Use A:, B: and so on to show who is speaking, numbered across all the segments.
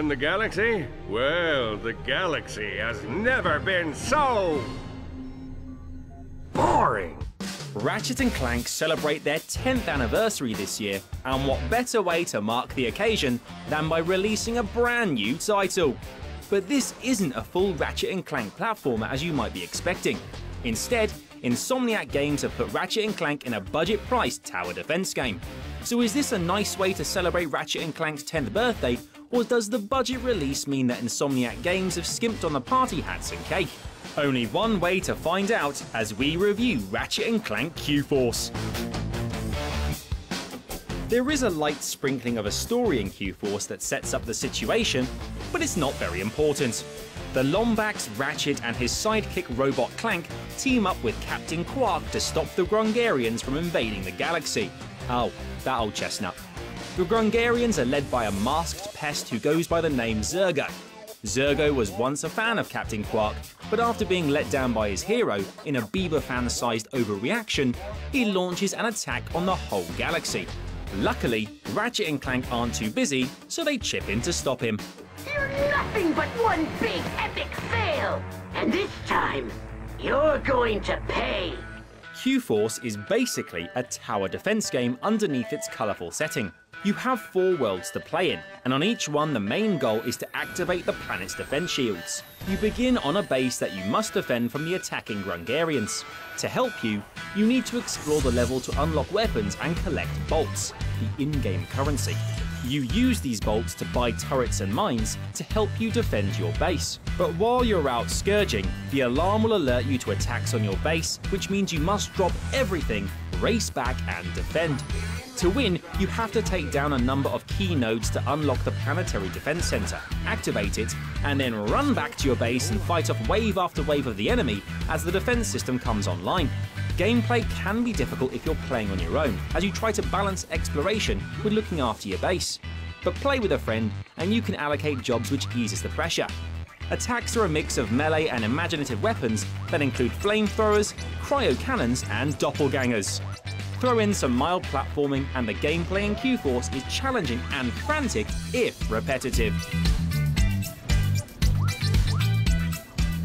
A: defend the galaxy? Well, the galaxy has never been so boring.
B: Ratchet & Clank celebrate their 10th anniversary this year, and what better way to mark the occasion than by releasing a brand new title. But this isn't a full Ratchet & Clank platformer as you might be expecting. Instead, Insomniac Games have put Ratchet & Clank in a budget-priced tower defense game. So is this a nice way to celebrate Ratchet & Clank's 10th birthday, or does the budget release mean that Insomniac Games have skimped on the party hats and cake? Only one way to find out as we review Ratchet & Clank Q-Force. There is a light sprinkling of a story in Q-Force that sets up the situation, but it's not very important. The Lombax, Ratchet and his sidekick robot Clank team up with Captain Quark to stop the Grungarians from invading the galaxy. Oh, that old chestnut. The Grungarians are led by a masked pest who goes by the name Zergo. Zergo was once a fan of Captain Quark, but after being let down by his hero in a Bieber fan-sized overreaction, he launches an attack on the whole galaxy. Luckily, Ratchet and Clank aren't too busy, so they chip in to stop him.
C: You're nothing but one big epic fail! And this time, you're going to pay!
B: Q-Force is basically a tower defense game underneath its colourful setting. You have 4 worlds to play in, and on each one the main goal is to activate the planet's defense shields. You begin on a base that you must defend from the attacking Grungarians. To help you, you need to explore the level to unlock weapons and collect bolts, the in-game currency. You use these bolts to buy turrets and mines to help you defend your base. But while you're out scourging, the alarm will alert you to attacks on your base, which means you must drop everything, race back and defend. To win, you have to take down a number of key nodes to unlock the Planetary Defense Center, activate it, and then run back to your base and fight off wave after wave of the enemy as the defense system comes online. Gameplay can be difficult if you're playing on your own, as you try to balance exploration with looking after your base. But play with a friend, and you can allocate jobs which eases the pressure. Attacks are a mix of melee and imaginative weapons that include flamethrowers, cryo cannons, and doppelgangers. Throw in some mild platforming and the gameplay in Q-Force is challenging and frantic, if repetitive.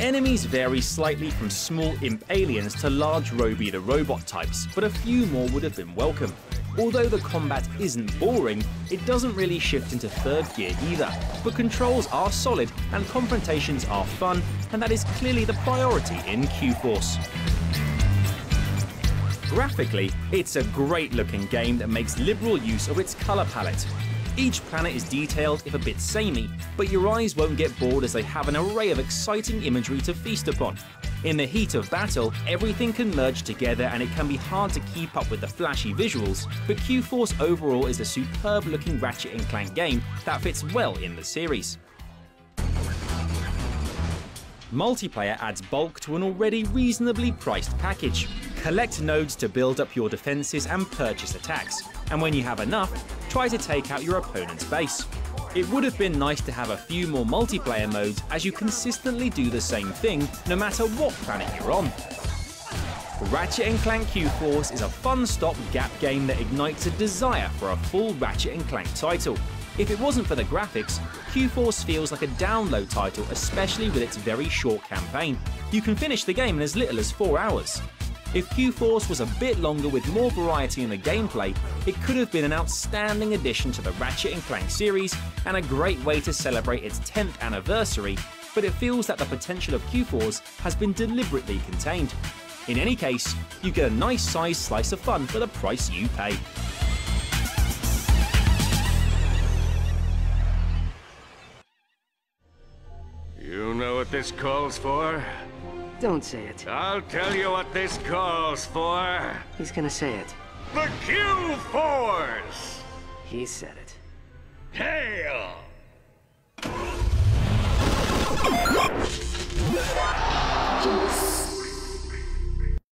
B: Enemies vary slightly from small imp aliens to large Roby the robot types, but a few more would have been welcome. Although the combat isn't boring, it doesn't really shift into third gear either, but controls are solid and confrontations are fun, and that is clearly the priority in Q-Force. Graphically, it's a great looking game that makes liberal use of its colour palette. Each planet is detailed, if a bit samey, but your eyes won't get bored as they have an array of exciting imagery to feast upon. In the heat of battle, everything can merge together and it can be hard to keep up with the flashy visuals, but Q-Force overall is a superb looking Ratchet & Clank game that fits well in the series. Multiplayer adds bulk to an already reasonably priced package. Collect nodes to build up your defenses and purchase attacks, and when you have enough, try to take out your opponent's base. It would have been nice to have a few more multiplayer modes as you consistently do the same thing no matter what planet you're on. Ratchet & Clank Q-Force is a fun stop-gap game that ignites a desire for a full Ratchet & Clank title. If it wasn't for the graphics, Q-Force feels like a download title, especially with its very short campaign. You can finish the game in as little as 4 hours. If Q-Force was a bit longer with more variety in the gameplay, it could have been an outstanding addition to the Ratchet & Clank series and a great way to celebrate its 10th anniversary, but it feels that the potential of Q-Force has been deliberately contained. In any case, you get a nice sized slice of fun for the price you pay.
A: You know what this calls for?
D: Don't say it.
A: I'll tell you what this calls for.
D: He's gonna say it.
A: The Q-Force!
D: He said it.
A: Hail!